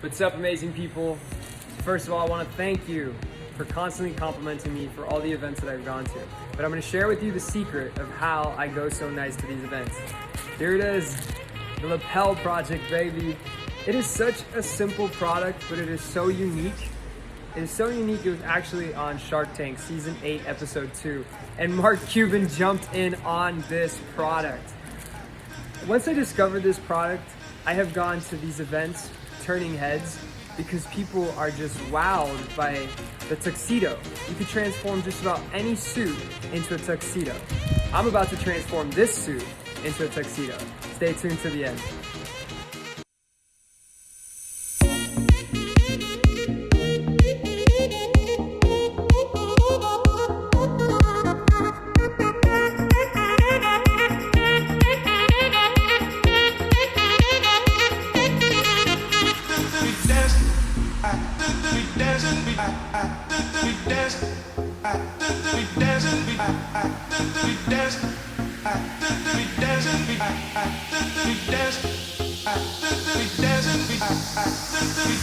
What's up, amazing people? First of all, I want to thank you for constantly complimenting me for all the events that I've gone to. But I'm going to share with you the secret of how I go so nice to these events. Here it is, the Lapel project, baby. It is such a simple product, but it is so unique. It is so unique, it was actually on Shark Tank Season 8, Episode 2. And Mark Cuban jumped in on this product. Once I discovered this product, I have gone to these events turning heads because people are just wowed by the tuxedo. You could transform just about any suit into a tuxedo. I'm about to transform this suit into a tuxedo. Stay tuned to the end.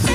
We